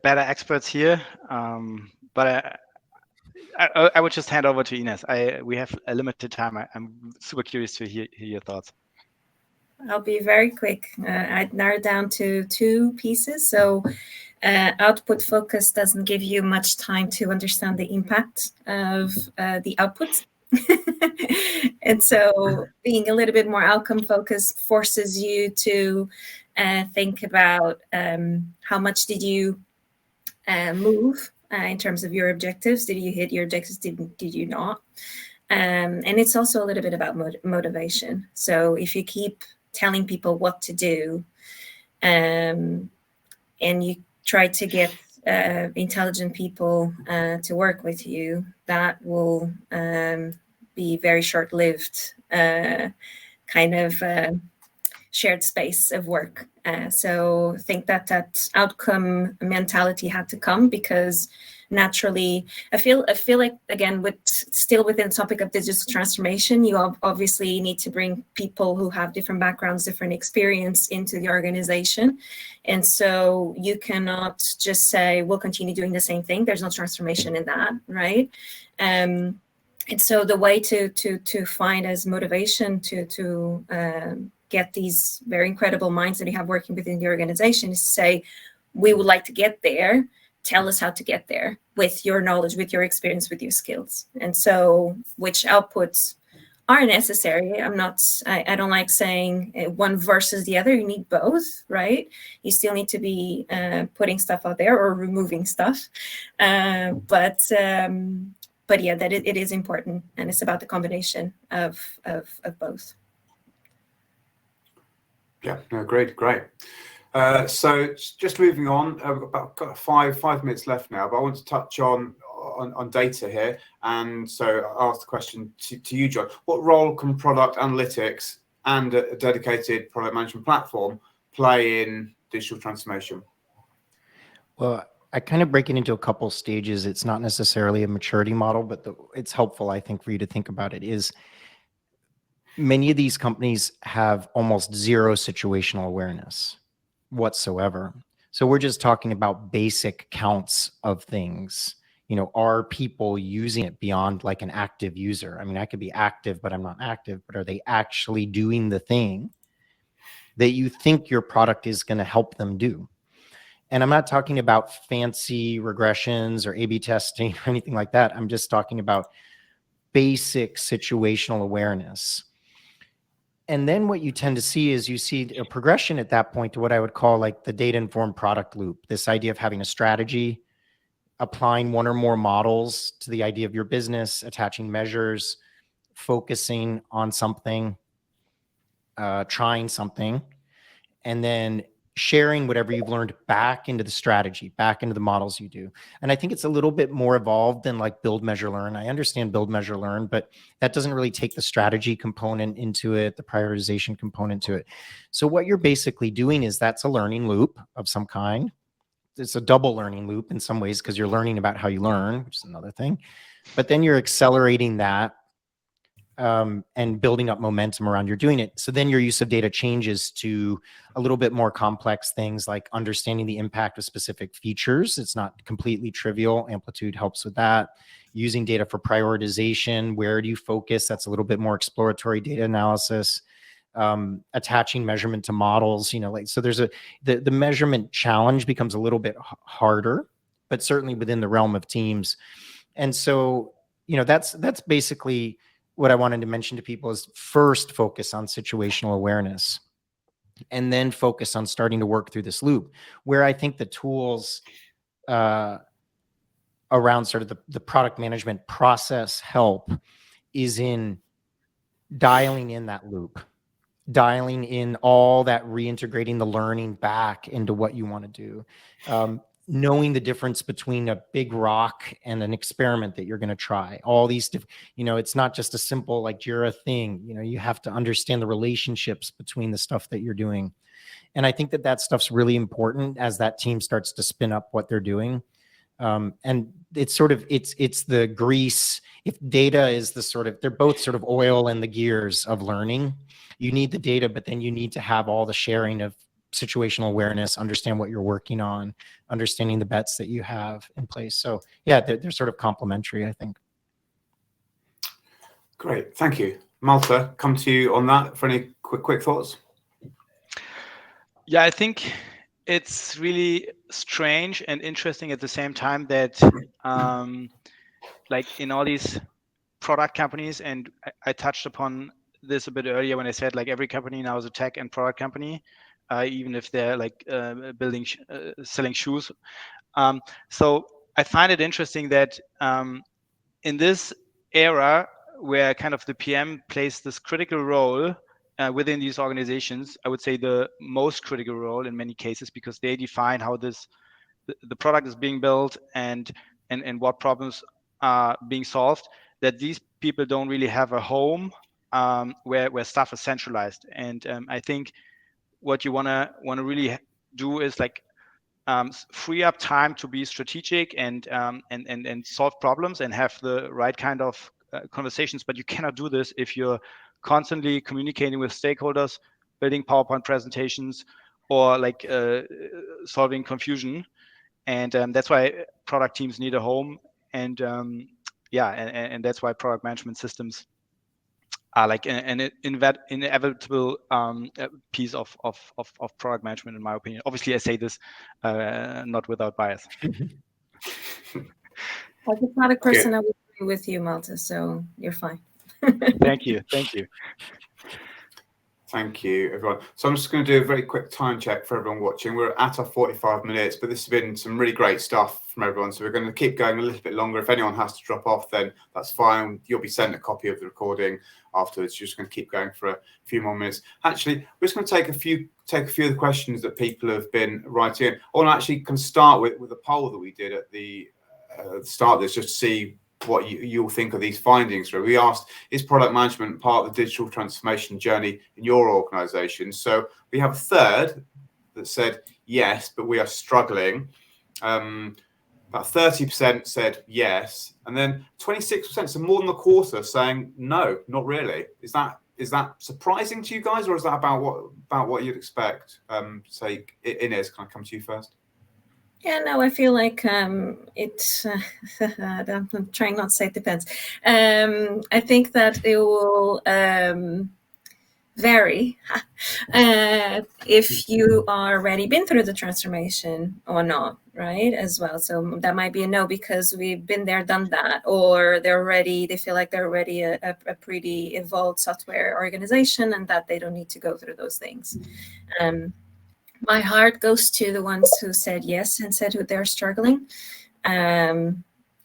Speaker 4: better experts here, but I would just hand over to Ines. We have a limited time. I'm super curious to hear your thoughts.
Speaker 3: I'll be very quick. I'd narrow down to two pieces. So output focus doesn't give you much time to understand the impact of the output. And so being a little bit more outcome focused forces you to think about how much did you move in terms of your objectives. Did you hit your objectives? Did you not? And it's also a little bit about motivation. So if you keep telling people what to do, and you try to get intelligent people to work with you, that will be very short-lived kind of shared space of work. So I think that outcome mentality had to come, because naturally, I feel like, again, still within the topic of digital transformation, you obviously need to bring people who have different backgrounds, different experience into the organization. And so you cannot just say, we'll continue doing the same thing. There's no transformation in that, right? And so the way to find as motivation to get these very incredible minds that you have working within the organization is to say, we would like to get there. Tell us how to get there with your knowledge, with your experience, with your skills. And so which outputs are necessary. I don't like saying one versus the other. You need both, right? You still need to be putting stuff out there or removing stuff. But yeah, that it is important, and it's about the combination of both.
Speaker 1: Yeah, no, great. So just moving on, we've got five minutes left now, but I want to touch on data here. And so I'll ask the question to you, John. What role can product analytics and a dedicated product management platform play in digital transformation?
Speaker 2: Well, I kind of break it into a couple stages. It's not necessarily a maturity model, but it's helpful, I think, for you to think about it. Is many of these companies have almost zero situational awareness whatsoever. So we're just talking about basic counts of things. You know, are people using it beyond like an active user? I mean, I could be active, but I'm not active. But are they actually doing the thing that you think your product is going to help them do? And I'm not talking about fancy regressions or A/B testing or anything like that. I'm just talking about basic situational awareness. And then what you tend to see is you see a progression at that point to what I would call like the data-informed product loop. This idea of having a strategy, applying one or more models to the idea of your business, attaching measures, focusing on something, trying something, and then sharing whatever you've learned back into the strategy, back into the models you do. And I think it's a little bit more evolved than like build, measure, learn. I understand build, measure, learn, but that doesn't really take the strategy component into it, the prioritization component to it. So what you're basically doing is that's a learning loop of some kind. It's a double learning loop in some ways because you're learning about how you learn, which is another thing. But then you're accelerating that and building up momentum around you're doing it. So then your use of data changes to a little bit more complex things like understanding the impact of specific features. It's not completely trivial. Amplitude helps with that. Using data for prioritization. Where do you focus? That's a little bit more exploratory data analysis. Attaching measurement to models, you know, like, so there's the measurement challenge becomes a little bit harder, but certainly within the realm of teams. And so, you know, that's basically what I wanted to mention to people is first focus on situational awareness and then focus on starting to work through this loop, where I think the tools around sort of the product management process help is in dialing in that loop, dialing in all that, reintegrating the learning back into what you want to do. Knowing the difference between a big rock and an experiment that you're going to try. All these, you know, it's not just a simple like Jira thing. You know, you have to understand the relationships between the stuff that you're doing. And I think that stuff's really important as that team starts to spin up what they're doing. And it's sort of, it's the grease. If data is the sort of, they're both sort of oil and the gears of learning. You need the data, but then you need to have all the sharing of situational awareness, understand what you're working on, understanding the bets that you have in place. So yeah, they're sort of complementary, I think.
Speaker 1: Great, thank you. Malta, come to you on that for any quick thoughts.
Speaker 4: Yeah, I think it's really strange and interesting at the same time that like in all these product companies, and I touched upon this a bit earlier when I said like every company now is a tech and product company, even if they're like building, selling shoes. So I find it interesting that in this era where kind of the PM plays this critical role within these organizations, I would say the most critical role in many cases, because they define how this the product is being built and what problems are being solved, that these people don't really have a home where stuff is centralized. And I think what you wanna really do is like free up time to be strategic and solve problems and have the right kind of conversations. But you cannot do this if you're constantly communicating with stakeholders, building PowerPoint presentations, or like solving confusion. And that's why product teams need a home. And and that's why product management systems are like an inevitable piece of product management, in my opinion. Obviously, I say this not without bias.
Speaker 3: As a product person, I would agree with you, Malte, so you're fine.
Speaker 4: Thank you. Thank you.
Speaker 1: Thank you, everyone. So I'm just going to do a very quick time check for everyone watching. We're at our 45 minutes, but this has been some really great stuff from everyone. So we're going to keep going a little bit longer. If anyone has to drop off, then that's fine. You'll be sent a copy of the recording afterwards. You're just going to keep going for a few more minutes. Actually, we're just going to take a few of the questions that people have been writing in. I want to actually can start with a poll that we did at the start of this, just to see what you'll think of these findings. So we asked, is product management part of the digital transformation journey in your organization? So we have a third that said yes, but we are struggling. About 30% said yes, and then 26%, so more than a quarter, saying no, not really. Is that surprising to you guys, or is that about what you'd expect? Say, Inez, can I come to you first?
Speaker 3: Yeah, no, I feel like I'm trying not to say it depends. I think that it will vary if you already been through the transformation or not, right? As well. So that might be a no because we've been there, done that, or they feel like they're already a pretty evolved software organization and that they don't need to go through those things. My heart goes to the ones who said yes and said who they're struggling.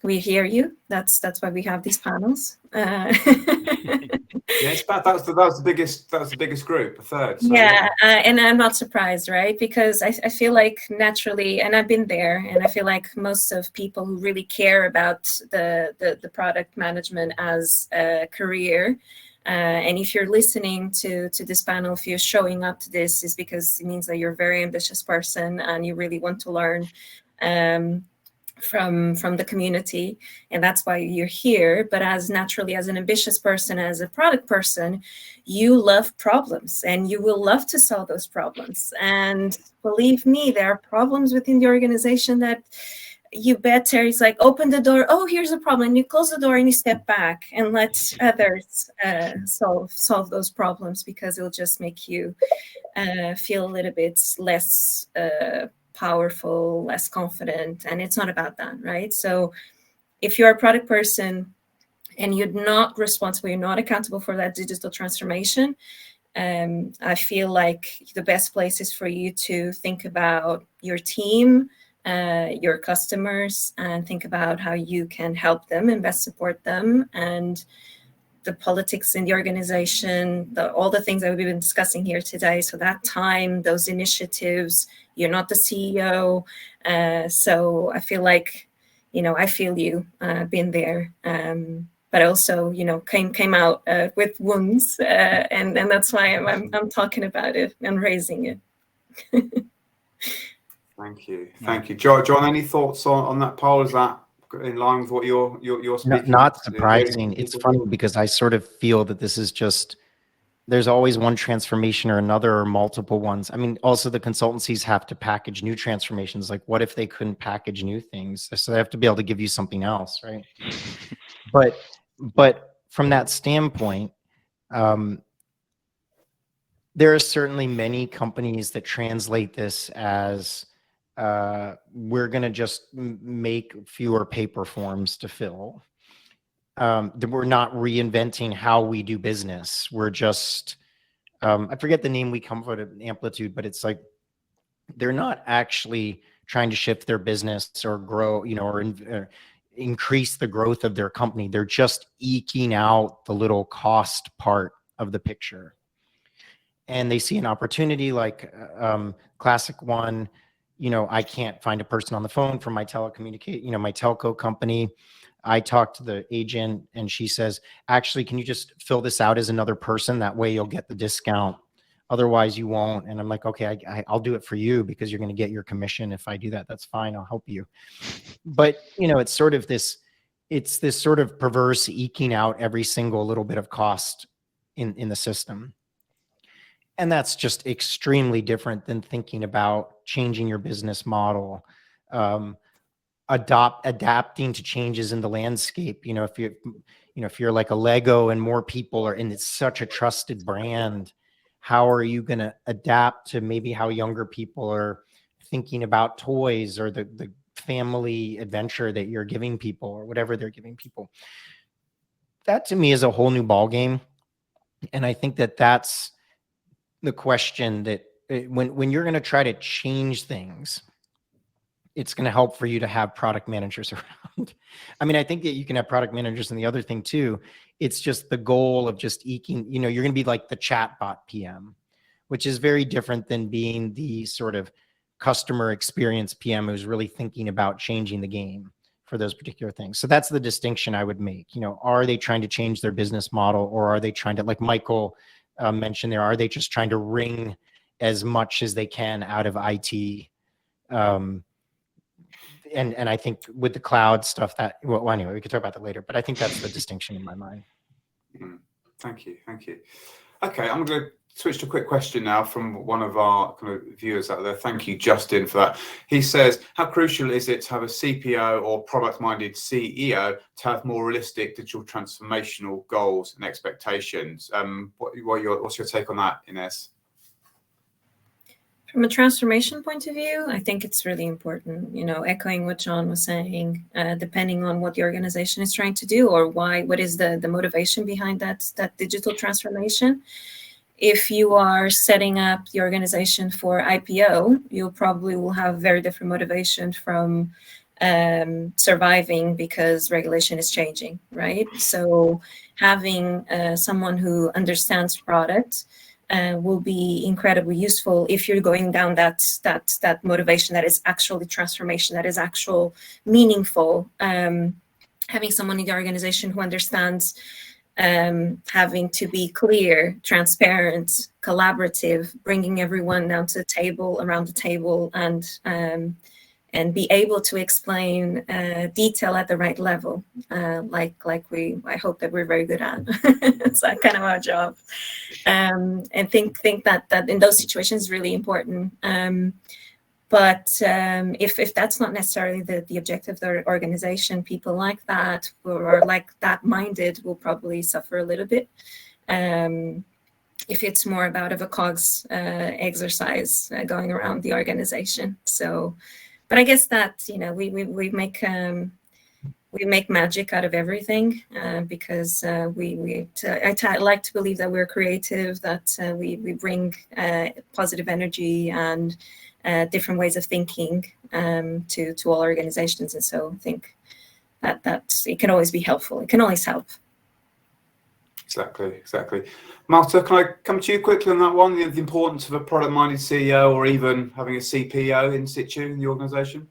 Speaker 3: We hear you. That's why we have these panels.
Speaker 1: Yeah, it's bad. That was the biggest group, a third. So,
Speaker 3: yeah, and I'm not surprised, right? Because I feel like naturally, and I've been there, and I feel like most of people who really care about the product management as a career. And if you're listening to this panel, if you're showing up to this, is because it means that you're a very ambitious person and you really want to learn from the community, and that's why you're here. But as naturally, as an ambitious person, as a product person, you love problems and you will love to solve those problems. And believe me, there are problems within the organization that you better, it's like, open the door, oh, here's a problem, and you close the door and you step back and let others solve those problems, because it'll just make you feel a little bit less powerful, less confident, and it's not about that, right? So if you're a product person and you're not responsible, you're not accountable for that digital transformation, I feel like the best place is for you to think about your team, your customers, and think about how you can help them and best support them, and the politics in the organization, all the things that we've been discussing here today. So that time, those initiatives, you're not the CEO. So I feel like, I feel you, been there. But also, came out with wounds, and that's why I'm talking about it and raising it.
Speaker 1: Thank you. John, any thoughts on that poll? Is that in line with what you're speaking?
Speaker 2: Not surprising. It's funny because I sort of feel that this is just, there's always one transformation or another, or multiple ones. I mean, also the consultancies have to package new transformations. Like, what if they couldn't package new things? So they have to be able to give you something else, right? But from that standpoint, there are certainly many companies that translate this as we're going to just make fewer paper forms to fill. We're not reinventing how we do business. We're just, I forget the name we come up with at Amplitude, but it's like, they're not actually trying to shift their business or grow, or increase the growth of their company. They're just eking out the little cost part of the picture. And they see an opportunity, like classic one, I can't find a person on the phone from my my telco company. I talk to the agent and she says, actually, can you just fill this out as another person? That way you'll get the discount. Otherwise you won't. And I'm like, okay, I'll do it for you because you're going to get your commission. If I do that, that's fine. I'll help you. But, it's sort of this sort of perverse eking out every single little bit of cost in the system. And that's just extremely different than thinking about changing your business model, adapting to changes in the landscape. If you're like a Lego and more people are, and it's such a trusted brand, how are you going to adapt to maybe how younger people are thinking about toys or the family adventure that you're giving people or whatever they're giving people? That to me is a whole new ball game. And I think that that's the question that when you're going to try to change things, it's going to help for you to have product managers around. I mean, I think that you can have product managers, and the other thing too, it's just the goal of just eking, you're going to be like the chatbot PM, which is very different than being the sort of customer experience PM who's really thinking about changing the game for those particular things. So that's the distinction I would make. Are they trying to change their business model, or are they trying to, like Michael mentioned there, are they just trying to wring as much as they can out of IT? And I think with the cloud stuff well, anyway, we could talk about that later, but I think that's the distinction in my mind.
Speaker 1: Thank you. Okay, I'm going to switch to a quick question now from one of our kind of viewers out there. Thank you, Justin, for that. He says, how crucial is it to have a CPO or product-minded CEO to have more realistic digital transformational goals and expectations? What's your take on that, Ines?
Speaker 3: From a transformation point of view, I think it's really important, echoing what John was saying, depending on what the organization is trying to do or what is the motivation behind that digital transformation. If you are setting up the organization for IPO, you probably will have very different motivation from surviving because regulation is changing, right? So having someone who understands product will be incredibly useful if you're going down that motivation that is actually transformation, that is actual meaningful. Having someone in the organization who understands having to be clear, transparent, collaborative, bringing everyone around the table, and be able to explain detail at the right level, I hope that we're very good at. It's that kind of our job, and think that in those situations is really important. But if that's not necessarily the objective of the organization, people like that or like that minded will probably suffer a little bit. If it's more about a COGS exercise going around the organization. So, but I guess that we make magic out of everything because I like to believe that we're creative, that we bring positive energy and different ways of thinking to all organizations. And so I think that it can always be helpful. It can always help.
Speaker 1: Exactly. Marta, can I come to you quickly on that one? The importance of a product-minded CEO or even having a CPO in situ in the organization?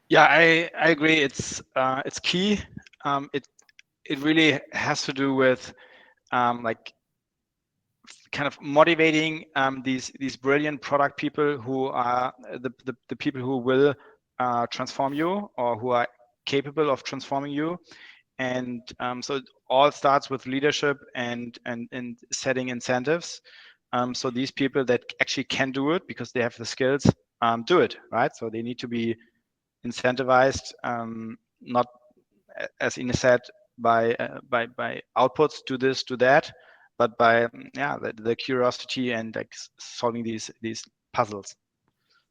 Speaker 4: Yeah, I agree. It's key. It really has to do with like kind of motivating these brilliant product people who are the people who will transform you or who are capable of transforming you. And so it all starts with leadership and setting incentives. So these people that actually can do it because they have the skills do it, right? So they need to be incentivized, not as Ines said, by outputs, do this, do that, but by the curiosity and like solving these puzzles.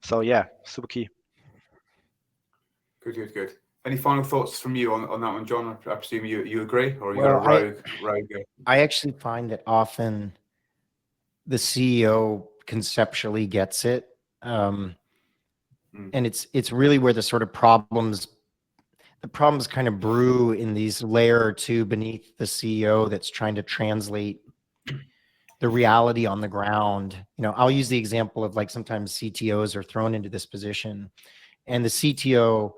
Speaker 4: So yeah, super key.
Speaker 1: Good. Any final thoughts from you on that one, John? I presume you agree, or you
Speaker 2: Well,
Speaker 1: got a rogue?
Speaker 2: I actually find that often the CEO conceptually gets it, and it's really where the sort of problems kind of brew in these layer or two beneath the CEO that's trying to translate the reality on the ground. I'll use the example of like sometimes CTOs are thrown into this position, and the CTO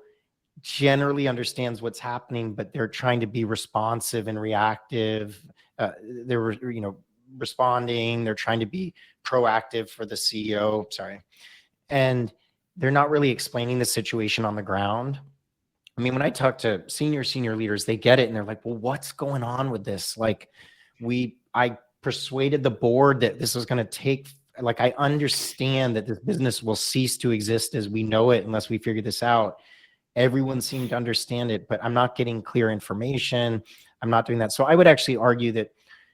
Speaker 2: generally understands what's happening, but they're trying to be responsive and reactive. They're responding. They're trying to be proactive for the CEO. Sorry, and they're not really explaining the situation on the ground. I mean, when I talk to senior leaders, they get it and they're like, well, what's going on with this? Like, I persuaded the board that this was going to take, like, I understand that this business will cease to exist as we know it unless we figure this out. Everyone seemed to understand it, but I'm not getting clear information. I'm not doing that. So I would actually argue that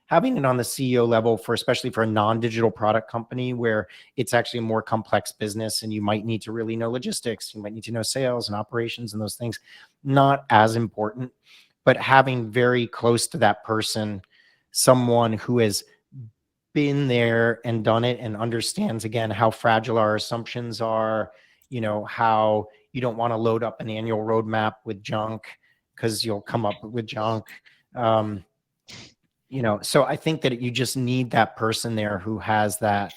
Speaker 2: having it on the CEO level, especially for a non-digital product company where it's actually a more complex business and you might need to really know logistics, you might need to know sales and operations and those things, not as important. But having very close to that person, someone who has been there and done it and understands, again, how fragile our assumptions are, how you don't want to load up an annual roadmap with junk because you'll come up with junk. So I think that you just need that person there who has that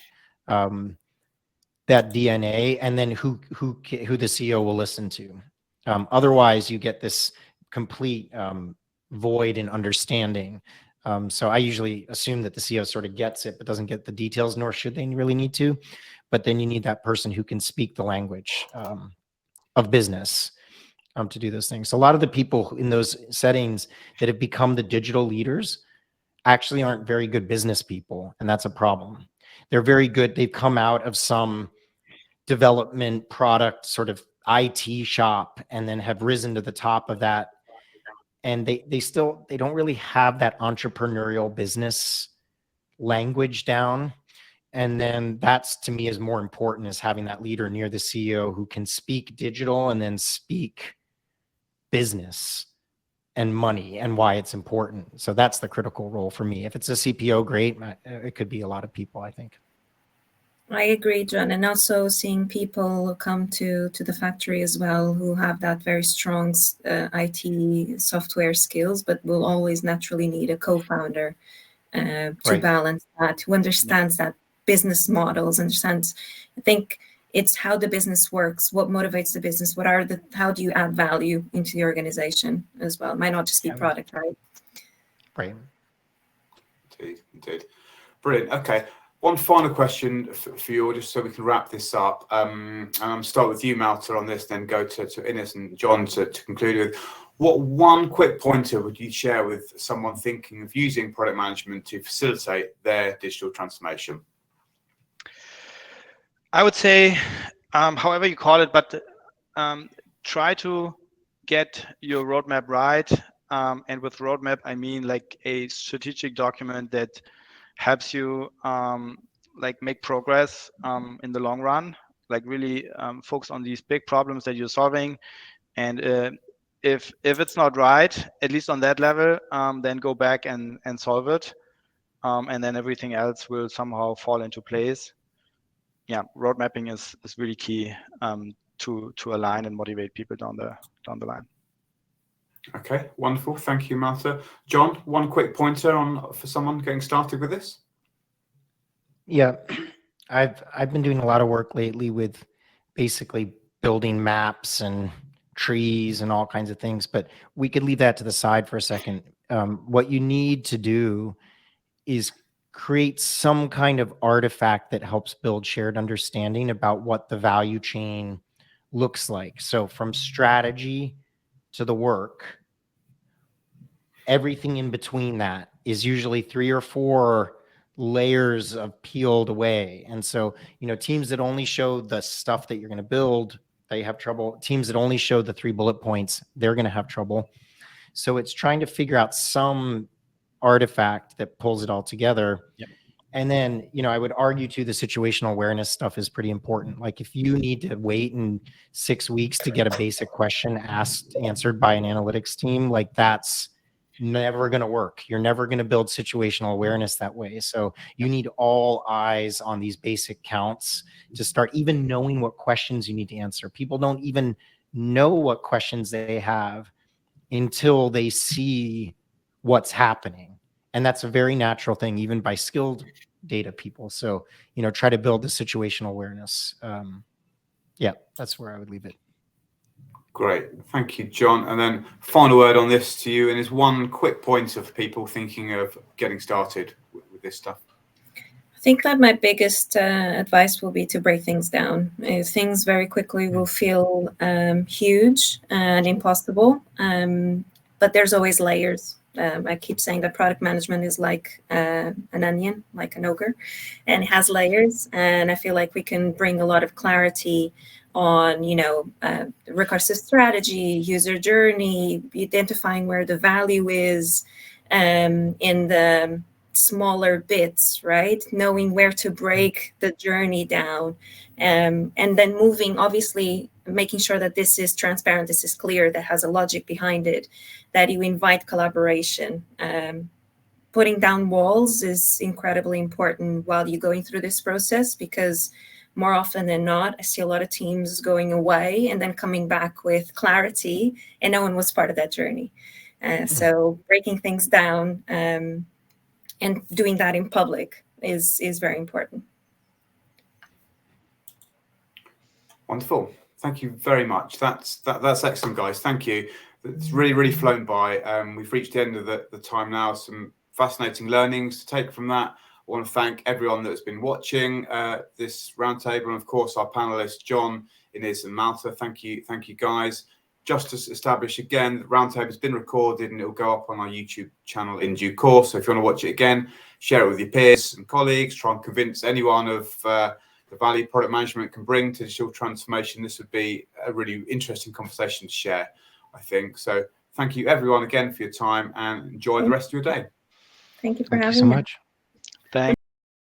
Speaker 2: that DNA, and then who the CEO will listen to. Otherwise, you get this complete void in understanding. So I usually assume that the CEO sort of gets it, but doesn't get the details, nor should they really need to. But then you need that person who can speak the language of business to do those things. So a lot of the people in those settings that have become the digital leaders actually aren't very good business people, and that's a problem. They're very good. They've come out of some development product sort of IT shop and then have risen to the top of that. And they don't really have that entrepreneurial business language down. And then that's, to me, is more important, is having that leader near the CEO who can speak digital and then speak business and money and why it's important. So that's the critical role for me. If it's a CPO, great. It could be a lot of people, I think.
Speaker 3: I agree, John. And also seeing people come to the factory as well who have that very strong IT software skills, but will always naturally need a co-founder to
Speaker 2: Right.
Speaker 3: balance that, who understands that business models, understands, I think it's how the business works, what motivates the business, how do you add value into the organization as well. It might not just be product, right?
Speaker 2: Right.
Speaker 1: Indeed. Brilliant. Okay. One final question for you, just so we can wrap this up. Start with you, Malte, on this, then go to Ines and John to conclude with. What one quick pointer would you share with someone thinking of using product management to facilitate their digital transformation?
Speaker 4: I would say, however you call it, but try to get your roadmap right. And with roadmap, I mean like a strategic document that helps you like make progress in the long run, like really focus on these big problems that you're solving. And if it's not right, at least on that level, then go back and solve it. And then everything else will somehow fall into place. Yeah, road mapping is really key to align and motivate people down the line.
Speaker 1: Okay, wonderful. Thank you, Malte. John, one quick pointer for someone getting started with this?
Speaker 2: Yeah, I've been doing a lot of work lately with basically building maps and trees and all kinds of things, but we could leave that to the side for a second. What you need to do is create some kind of artifact that helps build shared understanding about what the value chain looks like. So from strategy to the work, everything in between that is usually 3 or 4 layers of peeled away. And so, teams that only show the stuff that you're going to build, they have trouble. Teams that only show the 3 bullet points, they're going to have trouble. So it's trying to figure out some artifact that pulls it all together.
Speaker 4: Yep.
Speaker 2: And then, I would argue too, the situational awareness stuff is pretty important. Like if you need to wait in 6 weeks to get a basic question answered by an analytics team, like that's never going to work. You're never going to build situational awareness that way. So you need all eyes on these basic counts to start even knowing what questions you need to answer. People don't even know what questions they have until they see what's happening. And that's a very natural thing, even by skilled data people. So, try to build the situational awareness. Yeah, that's where I would leave it.
Speaker 1: Great. Thank you, John. And then final word on this to you, and is one quick point of people thinking of getting started with this stuff.
Speaker 3: I think that my biggest advice will be to break things down. Things very quickly will feel huge and impossible, but there's always layers. I keep saying that product management is like an onion, like an ogre, and it has layers. And I feel like we can bring a lot of clarity on, recursive strategy, user journey, identifying where the value is in the smaller bits, right? Knowing where to break the journey down, and then moving, obviously making sure that this is transparent, this is clear, that has a logic behind it, that you invite collaboration. Putting down walls is incredibly important while you're going through this process, because more often than not, I see a lot of teams going away and then coming back with clarity, and no one was part of that journey. So breaking things down and doing that in public is very important.
Speaker 1: Wonderful. Thank you very much. That's excellent, guys. Thank you. It's really flown by. We've reached the end of the time now. Some fascinating learnings to take from that. I want to thank everyone that's been watching this roundtable, and of course our panelists, John, Inez, and Malta. Thank you, guys. Just to establish again, the roundtable has been recorded and it will go up on our YouTube channel in due course. So if you want to watch it again, share it with your peers and colleagues. Try and convince anyone of the value product management can bring to digital transformation. This would be a really interesting conversation to share, I think. So thank you everyone again for your time, and enjoy the rest of your day.
Speaker 3: Thank you for having me.
Speaker 2: Thank you so much.